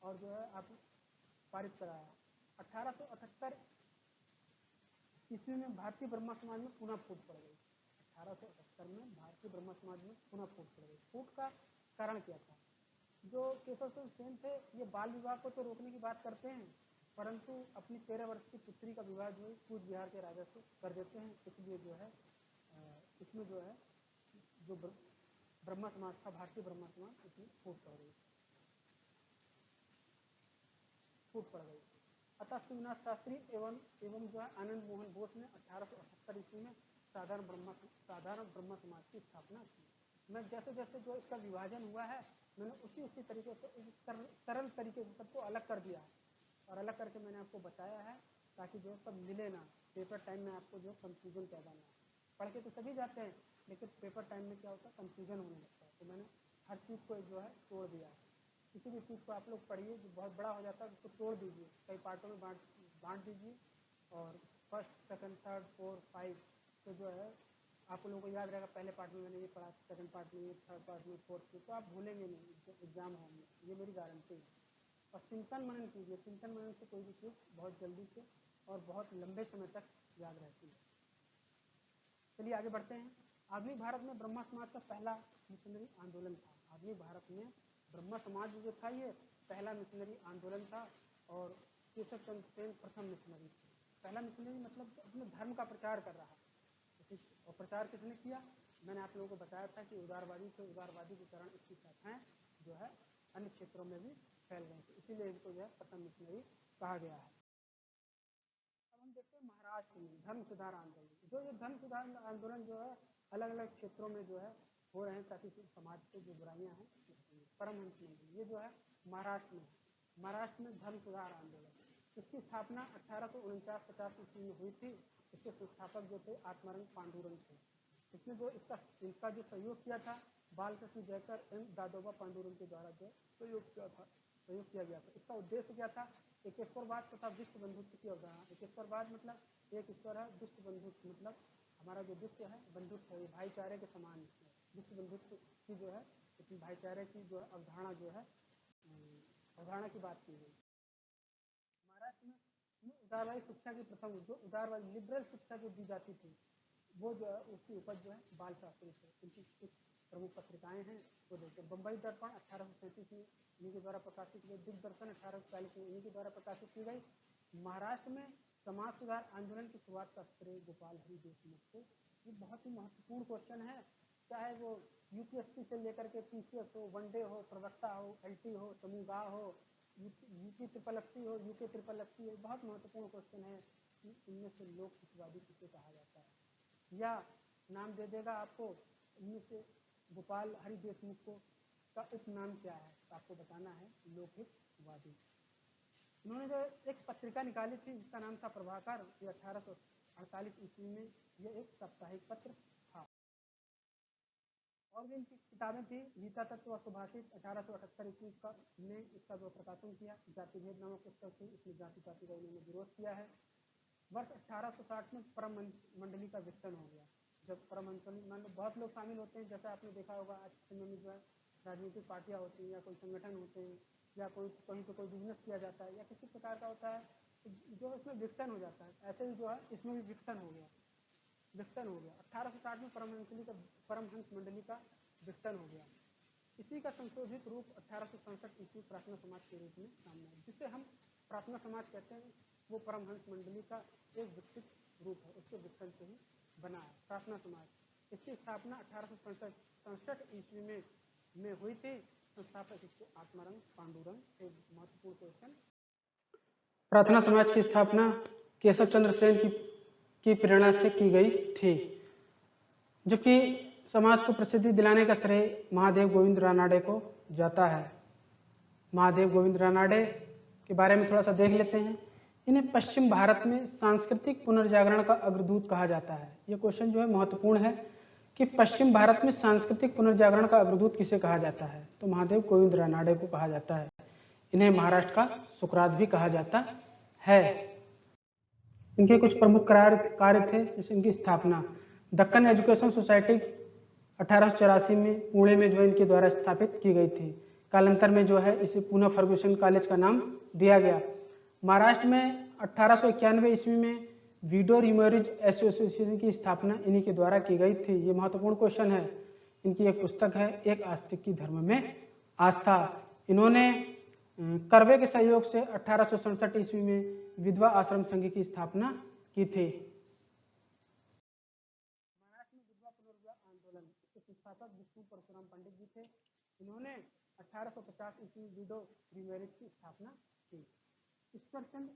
और जो है आप पारित कराया। 1878 ईस्वी में भारतीय ब्रह्म समाज में पुनः फूट पड़ गई। 1878 में भारतीय ब्रह्म समाज में पुनः फूट पड़ गई। फूट का कारण क्या था? जो केशव चंद्र सेन थे ये बाल विवाह को तो रोकने की बात करते हैं, परंतु अपनी 13 वर्ष की पुत्री का विवाह जो है कूच बिहार के राजा से कर देते हैं। इसलिए जो है इसमें जो है जो ब्रह्म समाज था, भारतीय ब्रह्म समाज, इसमें फूट पड़ गई। अतः शिवनाथ शास्त्री एवं जो है आनंद मोहन बोस ने 1878 ईस्वी में साधारण ब्रह्म समाज की स्थापना की। मैं जैसे जैसे जो इसका विभाजन हुआ है मैंने उसी तरीके से सरल तरीके से सबको अलग कर दिया है, और अलग करके मैंने आपको बताया है ताकि जो सब मिले ना। पेपर टाइम में आपको जो कंफ्यूजन पैदा ना हो। पढ़ के तो सभी जाते हैं लेकिन पेपर टाइम में क्या होता है, कंफ्यूजन होने लगता है। तो मैंने हर चीज़ को जो है तोड़ दिया है। किसी भी चीज़ को आप लोग पढ़िए जो बहुत बड़ा हो जाता है उसको तोड़ दीजिए, कई पार्टों में बांट दीजिए, और फर्स्ट सेकंड थर्ड फोर्थ 5 तो जो है आप लोगों को याद रहेगा। पहले पार्ट में मैंने ये पढ़ा, सेकंड पार्ट में ये, थर्ड पार्ट में, फोर्थ में, तो आप भूलेंगे नहीं एग्जाम होंगे, ये मेरी गारंटी है। और चिंतन मनन कीजिए, चिंतन मनन से कोई भी चीज़ बहुत जल्दी से और बहुत लंबे समय तक याद रहती है। चलिए आगे बढ़ते हैं। आधुनिक भारत में ब्रह्म समाज का पहला मिशनरी आंदोलन था। आधुनिक भारत में ब्रह्म समाज जो था ये पहला मिशनरी आंदोलन था, और केशव चंद्र सेन प्रथम मिशनरी थे। पहला मिशनरी मतलब अपने धर्म का प्रचार कर रहा है। और प्रचार किसने किया? मैंने आप लोगों को बताया था कि उदारवादी के कारण इसकी शाखाएं जो है अन्य क्षेत्रों में भी फैल गई थी, इसीलिए इनको जो है प्रथम मिशनरी कहा गया है। अब हम देखते हैं महाराष्ट्र में धर्म सुधार आंदोलन। जो ये धर्म सुधार आंदोलन जो है अलग अलग क्षेत्रों में जो है हो रहे हैं ताकि समाज से जो बुराइयां हैं। परमहंस मंदिर ये जो है महाराष्ट्र में धर्म सुधार आंदोलन, इसकी स्थापना 1849-50 ईस्वी में हुई थी। इसके संस्थापक जो थे आत्मारंग पांडुरंग थे। इसमें जो इसका जो सहयोग किया था बालकृष्ण जयकर एवं दादोबा पांडुरंग के द्वारा जो सहयोग किया गया था। इसका उद्देश्य क्या था? एकेश्वरवाद तथा विश्व बंधुत्व की अवधारणा। एकेश्वरवाद मतलब एक ईश्वर है, विश्व बंधुत्व मतलब हमारा जो विश्व है बंधुत्व है, भाईचारे के समान विश्व बंधुत्व की जो है भाईचारे की जो अवधारणा जो है अवधारणा की बात की गई। महाराष्ट्र में उदारवादी शिक्षा की प्रथम जो उदारवादी लिबरल शिक्षा जो दी जाती थी वो जो है उसकी उपज जो है बाल शास्त्री से। उनकी कुछ प्रमुख पत्रिकाएं हैं वो देखते हैं। बम्बई दर्पण 1837 में इन्हीं के द्वारा प्रकाशित हुई। दिग्दर्शन 1840 में इन्हीं के द्वारा प्रकाशित की गई। महाराष्ट्र में समाज सुधार आंदोलन की शुरुआत का श्रेय गोपाल हरि देशमुख को। ये बहुत ही महत्वपूर्ण क्वेश्चन है, चाहे वो यूपीएससी से लेकर के पीसीएस हो, वनडे हो, प्रवक्ता हो, एलटी हो, समूहगाह हो, यूपी ट्रिपल एससी हो, यूके ट्रिपल एससी हो, बहुत महत्वपूर्ण क्वेश्चन है। इनमें से लोक हितवादी किसे कहा जाता है, या नाम दे देगा आपको, इनमें से गोपाल हरि देशमुख को का उपनाम क्या है, तो आपको बताना है लोकहितवादी। उन्होंने जो एक पत्रिका निकाली थी जिसका नाम था प्रभाकर, ये 1848 ईस्वी में ये एक साप्ताहिक पत्र था। और भी इनकी किताबें थी, गीता तत्व व सुभाषित 1878 ईस्वी का ने इसका जो प्रकाशन किया। जाति भेद नामक पुस्तक थी, इसमें जाति पाति का उन्होंने विरोध किया है। वर्ष 1860 में परम मंडली का विघटन हो गया। जब परम मंडली मान लो बहुत लोग शामिल होते हैं, जैसा आपने देखा होगा आज के समय में जो है राजनीतिक पार्टियां होती हैं या कोई संगठन होते हैं या कोई कहीं पे कोई बिजनेस किया जाता है या किसी प्रकार का होता है, जो इसमें विघटन हो जाता है, ऐसे ही जो है इसमें भी विघटन हो गया। 1860 में परमहंस मंडली का विघटन हो गया। इसी का संशोधित रूप 1867 ईस्वी प्रार्थना समाज के रूप में सामने आया, जिसे हम प्रार्थना समाज कहते हैं। वो परमहंस मंडली का एक विकसित रूप है, उसके विघटन से ही बना है प्रार्थना समाज। इसकी स्थापना 1867 ईस्वी में हुई थी। संस्थापक इसके आत्मारंग पांडुरंग। एक महत्वपूर्ण क्वेश्चन, प्रार्थना समाज की स्थापना केशव चंद्र सेन की प्रेरणा से की गई थी, जबकि समाज को प्रसिद्धि दिलाने का श्रेय महादेव गोविंद रानाडे को जाता है। महादेव गोविंद रानाडे के बारे में थोड़ा सा देख लेते हैं। इन्हें पश्चिम भारत में सांस्कृतिक पुनर्जागरण का अग्रदूत कहा जाता है। ये क्वेश्चन जो है महत्वपूर्ण है कि पश्चिम भारत में सांस्कृतिक पुनर्जागरण का अग्रदूत किसे कहा जाता है, तो महादेव गोविंद रानाडे को कहा जाता है। इन्हें महाराष्ट्र का सुकरात भी कहा जाता है। इनके कुछ प्रमुख कार्य थे, जैसे इनकी स्थापना दक्कन एजुकेशन सोसाइटी 1884 में पुणे में जो इनके द्वारा स्थापित की गई थी। कालांतर में जो है इसे पूना फर्गुसन कॉलेज का नाम दिया गया। महाराष्ट्र में 1891 ईस्वी में विडो रिमैरिज एसोसिएशन की स्थापना इन्हीं के द्वारा की गई थी। ये महत्वपूर्ण क्वेश्चन है। इनकी एक पुस्तक है एक आस्तिक की धर्म में आस्था। इन्होंने कर्वे के सहयोग से 1867 ईस्वी में विधवा आश्रम संघ की स्थापना की थी। महाराष्ट्र में विधवा पुनर्विवाह आंदोलन के संस्थापक विष्णु परशुराम पंडित जी थे। इन्होंने 1850 ईस्वी विडो रिमैरिज की स्थापना की। ईश्वरचंद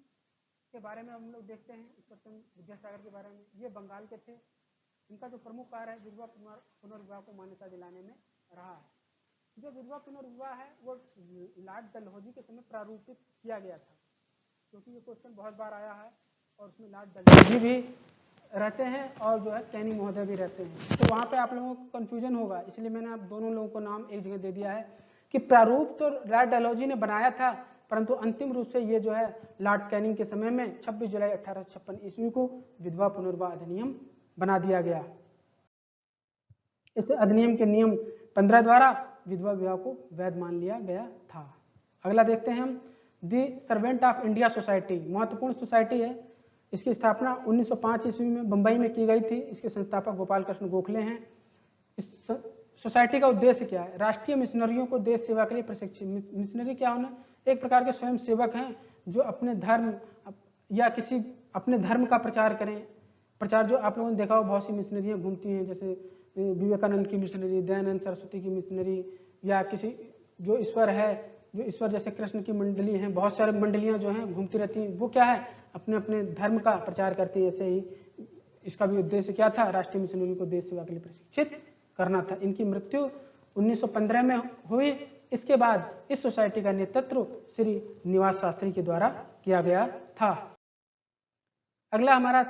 के बारे में हम लोग देखते हैं, ईश्वरचंद विद्यासागर के बारे में। ये बंगाल के थे। इनका जो प्रमुख कार्य है विधवा पुनर्विवाह को मान्यता दिलाने में रहा है। जो विधवा पुनर्विवाह है वो लॉर्ड डलहौजी के समय प्रारूपित किया गया था, क्योंकि ये क्वेश्चन बहुत बार आया है और उसमें लॉर्ड डलहौजी भी रहते हैं और जो है कैनी महोदय भी रहते हैं, तो वहाँ पे आप लोगों को कंफ्यूजन होगा, इसलिए मैंने आप दोनों लोगों को नाम एक जगह दे दिया है कि प्रारूप तो लॉर्ड डलहौजी ने बनाया था, परंतु अंतिम रूप से ये जो है लॉर्ड कैनिंग के समय में 26 जुलाई 1856 ईस्वी को विधवा पुनर्विवाह अधिनियम बना दिया गया। इस अधिनियम के नियम 15 द्वारा विधवा विवाह को वैध मान लिया गया था। अगला देखते हैं हम, दी सर्वेंट ऑफ इंडिया सोसाइटी। महत्वपूर्ण सोसाइटी है। इसकी स्थापना 1905 ईस्वी में बंबई में की गई थी। इसके संस्थापक गोपाल कृष्ण गोखले हैं। इस सोसाइटी का उद्देश्य क्या है? राष्ट्रीय मिशनरियों को देश सेवा के लिए प्रशिक्षित। मिशनरी क्या होना? एक प्रकार के स्वयं सेवक हैं जो अपने धर्म या किसी अपने धर्म का प्रचार करें। प्रचार जो आप लोगों ने देखा हो, बहुत सी मिशनरियाँ घूमती हैं, जैसे विवेकानंद की मिशनरी, दयानंद सरस्वती की मिशनरी, या किसी जो ईश्वर है, जो ईश्वर जैसे कृष्ण की मंडली हैं, बहुत सारे मंडलियां जो हैं घूमती रहती हैं। वो क्या है? अपने अपने धर्म का प्रचार करती है। ऐसे ही इसका भी उद्देश्य क्या था? राष्ट्रीय मिशनरी को देश सेवा के लिए प्रशिक्षित करना था। इनकी मृत्यु 1915 में हुई। इसके बाद इस सोसाइटी का नेतृत्व श्री निवास शास्त्री के द्वारा किया गया था। अगला हमारा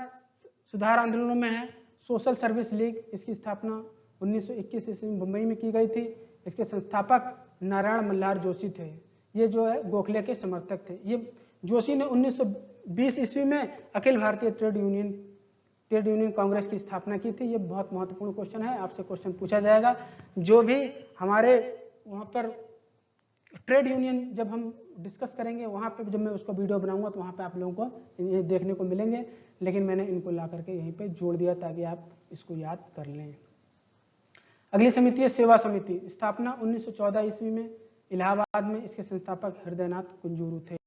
सुधार आंदोलनों में है सोशल सर्विस लीग। इसकी स्थापना 1921 ईस्वी में मुंबई में की गई थी। इसके संस्थापक नारायण मल्हार जोशी थे। ये जो है गोखले के समर्थक थे। ये जोशी ने 1920 ईस्वी में अखिल भारतीय ट्रेड यूनियन कांग्रेस की स्थापना की थी। ये बहुत महत्वपूर्ण क्वेश्चन है, आपसे क्वेश्चन पूछा जाएगा। जो भी हमारे वहाँ पर ट्रेड यूनियन जब हम डिस्कस करेंगे, वहाँ पे जब मैं उसका वीडियो बनाऊंगा तो वहाँ पे आप लोगों को ये देखने को मिलेंगे, लेकिन मैंने इनको ला करके यहीं पे जोड़ दिया ताकि आप इसको याद कर लें। अगली समिति है सेवा समिति। स्थापना 1914 ईस्वी में इलाहाबाद में। इसके संस्थापक हृदयनाथ कुंजूरू थे।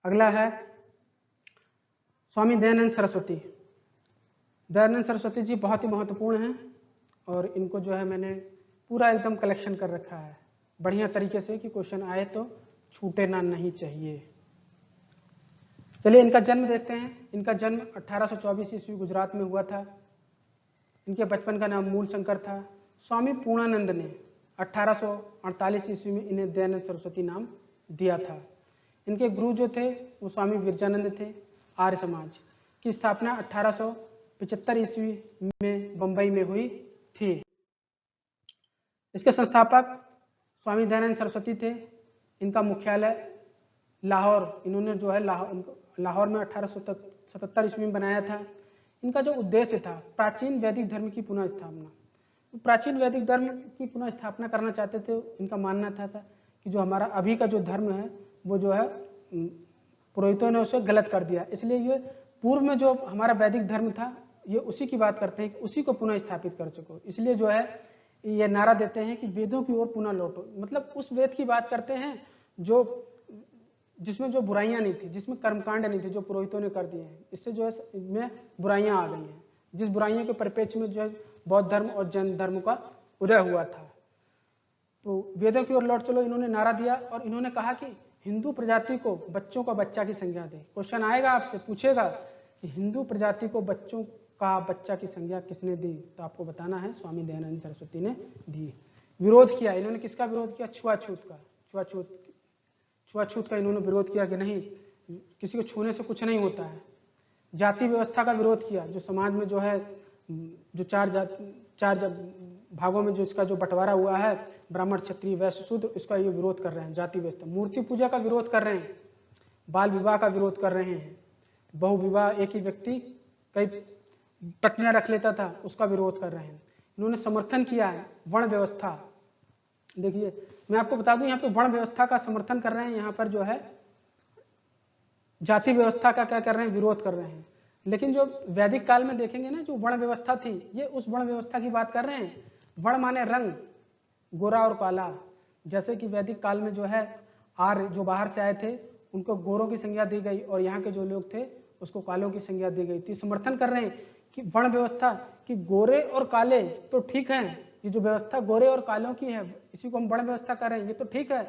अगला है स्वामी दयानंद सरस्वती। दयानंद सरस्वती जी बहुत ही महत्वपूर्ण हैं और इनको जो है मैंने पूरा एकदम कलेक्शन कर रखा है बढ़िया तरीके से कि क्वेश्चन आए तो छूटे ना नहीं चाहिए। चलिए इनका जन्म देखते हैं। इनका जन्म 1824 ईस्वी गुजरात में हुआ था। इनके बचपन का नाम मूल शंकर था। स्वामी पूर्णानंद ने 1848 ईस्वी में इन्हें दयानंद सरस्वती नाम दिया था। इनके गुरु जो थे वो स्वामी विरजानंद थे। आर्य समाज की स्थापना 1875 ईस्वी में बंबई में हुई थी। इसके संस्थापक स्वामी दयानंद सरस्वती थे। इनका मुख्यालय लाहौर, इन्होंने जो है लाहौर में 1877 ईस्वी में बनाया था। इनका जो उद्देश्य था प्राचीन वैदिक धर्म की पुनः स्थापना। प्राचीन वैदिक धर्म की पुनः स्थापना करना चाहते थे। इनका मानना था कि जो हमारा अभी का जो धर्म है वो जो है पुरोहितों ने उसे गलत कर दिया, इसलिए ये पूर्व में जो हमारा वैदिक धर्म था ये उसी की बात करते हैं कि उसी को पुनः स्थापित कर सको। इसलिए जो है ये नारा देते हैं कि वेदों की ओर पुनः लौटो, मतलब उस वेद की बात करते हैं जो जिसमें जो बुराइयां नहीं थी, जिसमें कर्मकांड नहीं थे, जो पुरोहितों ने कर दिए हैं। इससे जो है इनमें बुराइयां आ गई हैं, जिस बुराइयों के परिप्रेक्ष्य में जो है बौद्ध धर्म और जैन धर्म का उदय हुआ था। तो वेदों की ओर लौट चलो इन्होंने नारा दिया और इन्होंने कहा कि हिंदू प्रजाति को बच्चों का बच्चा की संज्ञा दे। क्वेश्चन आएगा आपसे, पूछेगा कि हिंदू प्रजाति को बच्चों का बच्चा की संज्ञा किसने दी, तो आपको बताना है स्वामी दयानंद सरस्वती ने दी। विरोध किया इन्होंने, किसका विरोध किया? छुआछूत का। छुआछूत का इन्होंने विरोध किया कि नहीं, किसी को छूने से कुछ नहीं होता है। जाति व्यवस्था का विरोध किया, जो समाज में जो है जो चार भागों में जो इसका जो बंटवारा हुआ है, ब्राह्मण क्षत्रिय वैश्य शूद्र, इसका ये विरोध कर रहे हैं। जाति व्यवस्था, मूर्ति पूजा का विरोध कर रहे हैं, बाल विवाह का विरोध कर रहे हैं, बहु विवाह, एक ही व्यक्ति कई पत्नियां रख लेता था, उसका विरोध कर रहे हैं। इन्होंने समर्थन किया है वर्ण व्यवस्था। देखिए मैं आपको बता दूं, यहाँ पे वर्ण व्यवस्था का समर्थन कर रहे हैं, यहाँ पर जो है जाति व्यवस्था का क्या कर रहे हैं? विरोध कर रहे हैं। लेकिन जो वैदिक काल में देखेंगे ना, जो वर्ण व्यवस्था थी, ये उस वर्ण व्यवस्था की बात कर रहे हैं। वर्ण माने रंग, गोरा और काला। जैसे कि वैदिक काल में जो है आर्य जो बाहर से आए थे उनको गोरों की संज्ञा दी गई और यहाँ के जो लोग थे उसको कालों की संज्ञा दी गई। तो समर्थन कर रहे हैं कि वर्ण व्यवस्था कि गोरे और काले तो ठीक है, ये जो व्यवस्था गोरे और कालों की है इसी को हम वर्ण व्यवस्था कर रहे हैं, ये तो ठीक है,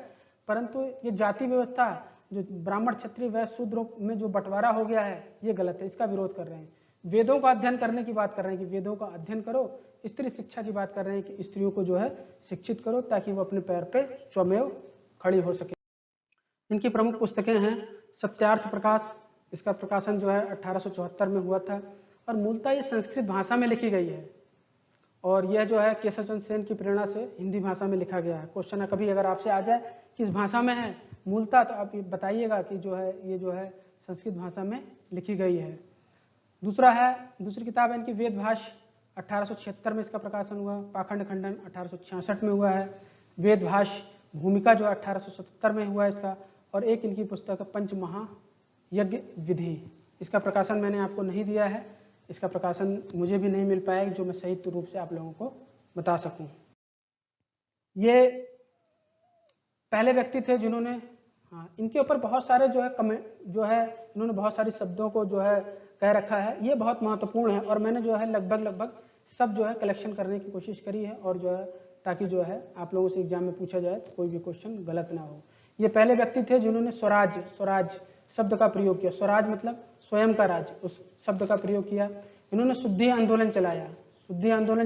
परंतु ये जाति व्यवस्था जो ब्राह्मण क्षत्रिय वैश्य शूद्र में जो बंटवारा हो गया है ये गलत है, इसका विरोध कर रहे हैं। वेदों का अध्ययन करने की बात कर रहे हैं कि वेदों का अध्ययन करो। स्त्री शिक्षा की बात कर रहे हैं कि स्त्रियों को जो है शिक्षित करो ताकि वो अपने पैर पे स्वयं खड़ी हो सके। इनकी प्रमुख पुस्तकें हैं सत्यार्थ प्रकाश, इसका प्रकाशन जो है 1874 में हुआ था और मूलतः ये संस्कृत भाषा में लिखी गई है और यह जो है केशव चंद्र सेन की प्रेरणा से हिंदी भाषा में लिखा गया है। क्वेश्चन कभी अगर आपसे आ जाए किस भाषा में है मूलतः, तो आप बताइएगा कि जो है ये जो है संस्कृत भाषा में लिखी गई है। दूसरी किताब है इनकी वेद भाष्य, 1876 में इसका प्रकाशन हुआ। पाखंड खंडन 1866 में हुआ है। वेद भाष्य भूमिका जो 1877 में हुआ इसका। और एक इनकी पुस्तक है पंचमहायज्ञ विधि, इसका प्रकाशन मैंने आपको नहीं दिया है, इसका प्रकाशन मुझे भी नहीं मिल पाया जो मैं सही रूप से आप लोगों को बता सकूं। ये पहले व्यक्ति थे जिन्होंने इनके ऊपर बहुत सारे जो है इन्होंने बहुत सारी शब्दों को जो है कह रखा है, ये बहुत महत्वपूर्ण है और मैंने जो है लगभग सब जो है कलेक्शन करने की कोशिश करी है और जो है ताकि जो है आप लोगों से एग्जाम में पूछा जाए तो कोई भी क्वेश्चन गलत ना हो। ये पहले व्यक्ति थे जिन्होंने स्वराज शब्द का प्रयोग किया। स्वराज मतलब स्वयं का राज, उस शब्द का प्रयोग किया। इन्होंने शुद्धि आंदोलन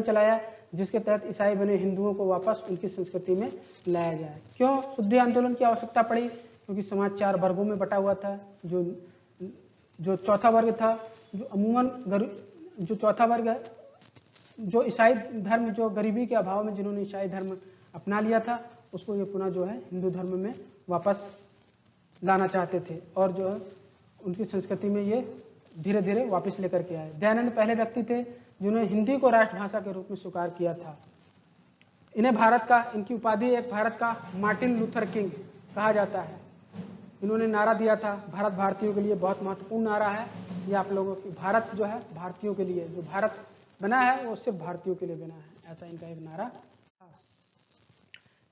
चलाया जिसके तहत ईसाई बने हिंदुओं को वापस उनकी संस्कृति में लाया जाए। क्यों शुद्धि आंदोलन की आवश्यकता पड़ी? क्योंकि समाज 4 वर्गों में बटा हुआ था। जो चौथा वर्ग था, जो अमूमन जो चौथा वर्ग है, जो ईसाई धर्म, जो गरीबी के अभाव में जिन्होंने ईसाई धर्म अपना लिया था, उसको ये पुनः जो है हिंदू धर्म में वापस लाना चाहते थे और जो है उनकी संस्कृति में ये धीरे धीरे वापस लेकर के आए। दयानंद पहले व्यक्ति थे जिन्होंने हिंदी को राष्ट्रभाषा के रूप में स्वीकार किया था। इनकी उपाधि एक भारत का मार्टिन लूथर किंग कहा जाता है। इन्होंने नारा दिया था भारत भारतीयों के लिए, बहुत महत्वपूर्ण नारा है ये आप लोगों की। भारत जो है भारतीयों के लिए, जो भारत बना है वो सिर्फ भारतीयों के लिए बना है, ऐसा इनका एक नारा था।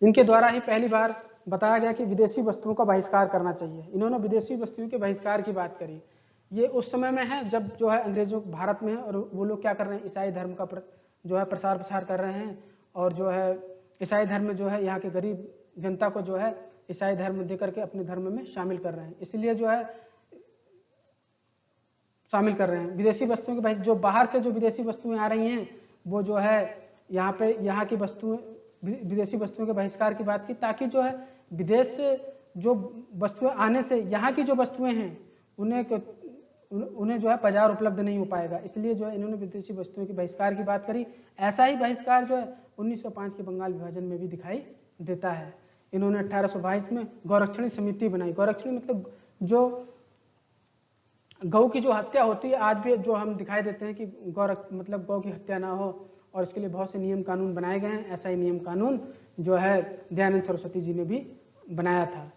इनके द्वारा ही पहली बार बताया गया कि विदेशी वस्तुओं का बहिष्कार करना चाहिए। इन्होंने विदेशी वस्तुओं के बहिष्कार की बात करी। ये उस समय में है जब जो है अंग्रेजों भारत में है और वो लोग क्या कर रहे हैं, ईसाई धर्म का जो है प्रसार कर रहे हैं, और जो है ईसाई धर्म जो है यहाँ के गरीब जनता को जो है ईसाई धर्म देकर के अपने धर्म में शामिल कर रहे हैं। इसलिए जो है शामिल कर रहे हैं विदेशी वस्तुओं के, जो बाहर से जो विदेशी वस्तुएं आ रही हैं वो जो है यहाँ पे यहाँ की वस्तुएं, विदेशी वस्तुओं के बहिष्कार की बात की, ताकि जो है विदेश से जो वस्तुएं आने से यहाँ की जो वस्तुएं हैं उन्हें जो है बाजार उपलब्ध नहीं हो पाएगा। इसलिए जो है इन्होंने विदेशी वस्तुओं के बहिष्कार की बात करी। ऐसा ही बहिष्कार जो है 1905 के बंगाल विभाजन में भी दिखाई देता है। इन्होंने 1822 में गौरक्षणी समिति बनाई। गौरक्षणी मतलब जो गौ की जो हत्या होती है, आज भी जो हम दिखाई देते हैं कि मतलब गौ की हत्या ना हो, और इसके लिए बहुत से नियम कानून बनाए गए हैं। ऐसा ही नियम कानून जो है दयानंद सरस्वती जी ने भी बनाया था,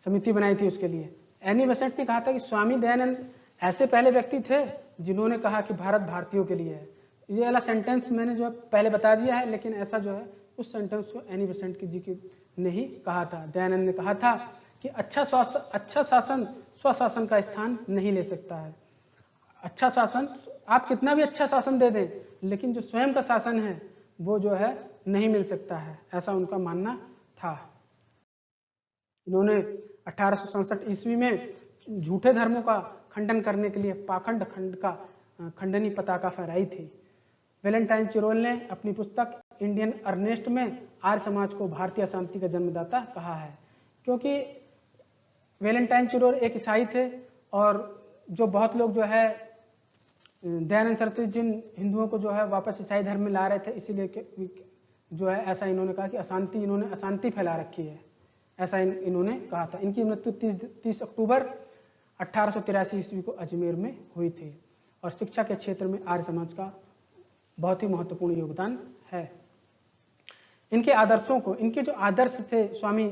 समिति बनाई थी उसके लिए। एनी बेसेंट ने कहा था कि स्वामी दयानंद ऐसे पहले व्यक्ति थे जिन्होंने कहा कि भारत भारतीयों के लिए है। ये वाला सेंटेंस मैंने जो है पहले बता दिया है, लेकिन ऐसा जो है उस सेंटेंस को एनी बेसेंट जी ने ही कहा था। दयानंद ने कहा था कि अच्छा शासन स्वशासन का स्थान नहीं ले सकता है। अच्छा शासन, आप कितना भी अच्छा शासन दे दें, लेकिन जो स्वयं का शासन है वो जो है नहीं मिल सकता है, ऐसा उनका मानना था। इन्होंने 1867 ईस्वी में झूठे धर्मों का खंडन करने के लिए पाखंड खंड का खंडनी पताका फहराई थी। वैलेंटाइन चिरोल ने अपनी पुस्तक इंडियन अर्नेस्ट में आर्य समाज को भारतीय शांति का जन्मदाता कहा है, क्योंकि वैलेंटाइन चिरोल एक ईसाई थे, और जो बहुत लोग जो है दयानंद सरस्वती जिन हिंदुओं को जो है वापस ईसाई धर्म में ला रहे थे, इसीलिए जो है ऐसा इन्होंने कहा कि इन्होंने अशांति फैला रखी है, ऐसा इन्होंने कहा था। इनकी मृत्यु 30 अक्टूबर 1883 ईस्वी को अजमेर में हुई थी, और शिक्षा के क्षेत्र में आर्य समाज का बहुत ही महत्वपूर्ण योगदान है। इनके आदर्शों को, इनके जो आदर्श थे स्वामी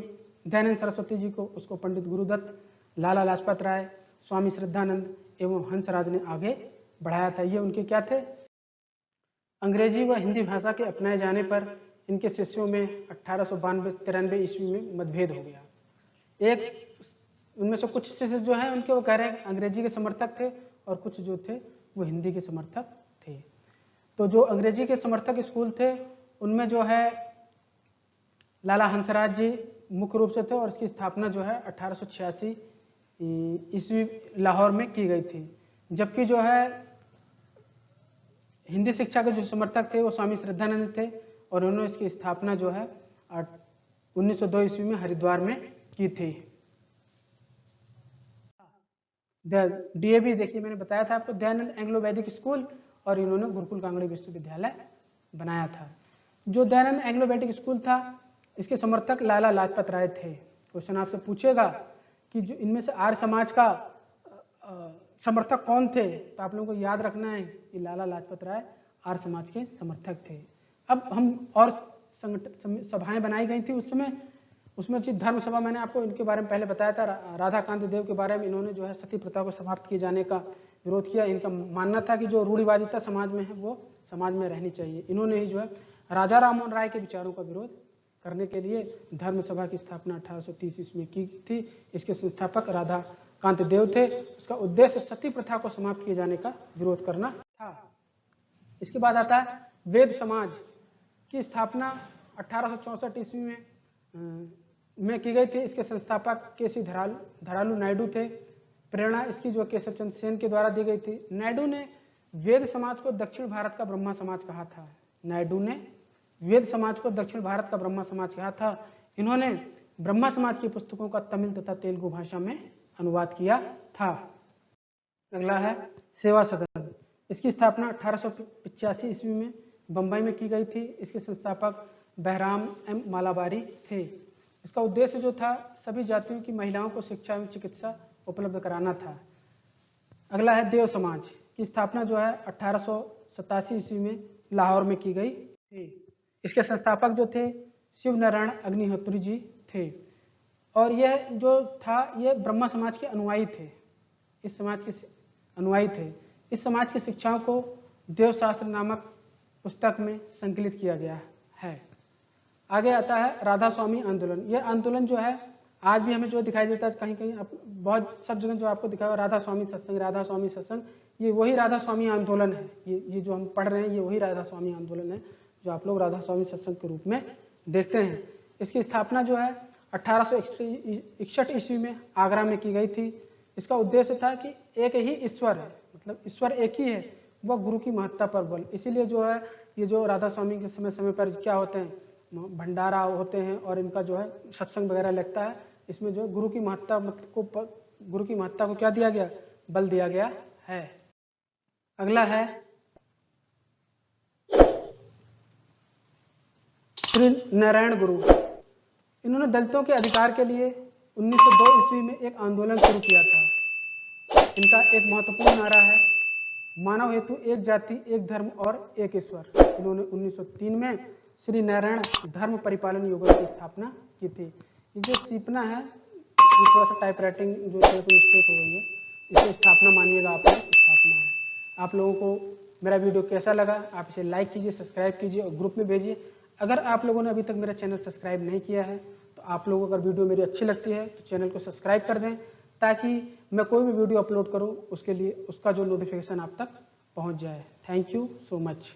दयानंद सरस्वती जी को, उसको पंडित गुरुदत्त, लाला लाजपत राय, स्वामी श्रद्धानंद एवं हंसराज ने आगे बढ़ाया था। ये उनके क्या थे? अंग्रेजी व हिंदी भाषा के अपनाए जाने पर इनके शिष्यों में 1892-93 ईस्वी में मतभेद हो गया। एक उनमें से कुछ शिष्य जो है उनके वो कह रहे हैं अंग्रेजी के समर्थक थे, और कुछ जो थे वो हिंदी के समर्थक थे। तो जो अंग्रेजी के समर्थक स्कूल थे उनमें जो है लाला हंसराज जी मुख्य रूप से थे, और इसकी स्थापना जो है 1886 ईस्वी लाहौर में की गई थी। जबकि जो है हिंदी शिक्षा के जो समर्थक थे वो स्वामी श्रद्धानंद थे, और उन्होंने इसकी स्थापना जो है 1902 ईस्वी में हरिद्वार में की थी। डीएवी देखिए, मैंने बताया था आपको, दयानंद एंग्लो वैदिक स्कूल, और इन्होंने गुरुकुल कांगड़ी विश्वविद्यालय बनाया था। जो दयानंद एंग्लो वैदिक स्कूल था, इसके समर्थक लाला लाजपत राय थे। क्वेश्चन आपसे पूछेगा कि जो इनमें से आर्य समाज का समर्थक कौन थे, तो आप लोगों को याद रखना है कि लाला लाजपत राय आर्य समाज के समर्थक थे। अब हम और सभाएं बनाई गई थी उस समय, उसमें धर्म सभा, मैंने आपको इनके बारे में पहले बताया था, राधाकांत देव के बारे में। इन्होंने जो है सती प्रथा को समाप्त किए जाने का विरोध किया। इनका मानना था कि जो रूढ़िवादिता समाज में है वो समाज में रहनी चाहिए। इन्होंने ही जो है राजा राममोहन राय के विचारों का विरोध करने के लिए धर्म सभा की स्थापना 1830 ईस्वी में की थी। इसके संस्थापक राधाकांत देव थे। उसका उद्देश्य सती प्रथा को समाप्त किए जाने का विरोध करना था। इसके बाद आता है वेद समाज की स्थापना 1864 ईस्वी में की गई थी। इसके संस्थापक केसी धरालू नायडू थे। प्रेरणा इसकी जो केशव चंद्र सेन के द्वारा दी गई थी। नायडू ने वेद समाज को दक्षिण भारत का ब्रह्मा समाज कहा था। नायडू ने वेद समाज को दक्षिण भारत का ब्रह्मा समाज कहा था। इन्होंने ब्रह्मा समाज की पुस्तकों का तमिल तथा तेलुगु भाषा में अनुवाद किया था। अगला है सेवा सदन। इसकी स्थापना 1885 ईस्वी में बंबई में की गई थी। इसके संस्थापक बहराम एम मालाबारी थे। इसका उद्देश्य जो था सभी जातियों की महिलाओं को शिक्षा एवं चिकित्सा उपलब्ध कराना था। अगला है देव समाज की स्थापना जो है 1887 ईस्वी में लाहौर में की गई थी। इसके संस्थापक जो थे शिव नारायण अग्निहोत्री जी थे, और यह जो था ये ब्रह्मा समाज के अनुयायी थे। इस समाज के अनुयायी थे। इस समाज की शिक्षाओं को देवशास्त्र नामक पुस्तक में संकलित किया गया है। आगे आता है राधा स्वामी आंदोलन। ये आंदोलन जो है आज भी हमें जो दिखाई देता है कहीं कहीं, बहुत सब जगह जो आपको दिखाया राधा स्वामी सत्संग, राधा स्वामी सत्संग, ये वही राधा स्वामी आंदोलन है। ये जो हम पढ़ रहे हैं ये वही राधा स्वामी आंदोलन है जो आप लोग राधा स्वामी सत्संग के रूप में देखते हैं। इसकी स्थापना जो है 1861 ईस्वी में आगरा में की गई थी। इसका उद्देश्य था कि एक ही ईश्वर है, मतलब ईश्वर एक ही है, वह गुरु की महत्ता पर बल। इसीलिए जो है ये जो राधा स्वामी के समय समय पर क्या होते हैं, भंडारा होते हैं और इनका जो है सत्संग वगैरह लगता है। इसमें जो गुरु की महत्ता को क्या दिया गया, बल दिया गया है। अगला है श्री नारायण गुरु। इन्होंने दलितों के अधिकार के लिए 1902 ईस्वी में एक आंदोलन शुरू किया था। इनका एक महत्वपूर्ण नारा है, मानव हेतु एक जाति, एक धर्म और एक ईश्वर। इन्होंने 1903 में श्री नारायण धर्म परिपालन युगल की स्थापना की थी। ये जो सीपना है, ये थोड़ा सा टाइप राइटिंग जो है तो मिस्टेक हो गई है, इसे स्थापना मानिएगा, आप लोग स्थापना है। आप लोगों को मेरा वीडियो कैसा लगा, आप इसे लाइक कीजिए, सब्सक्राइब कीजिए और ग्रुप में भेजिए। अगर आप लोगों ने अभी तक मेरा चैनल सब्सक्राइब नहीं किया है तो आप लोगों को अगर वीडियो मेरी अच्छी लगती है तो चैनल को सब्सक्राइब कर दें, ताकि मैं कोई भी वीडियो अपलोड करूं उसके लिए उसका जो नोटिफिकेशन आप तक पहुंच जाए। Thank you so much.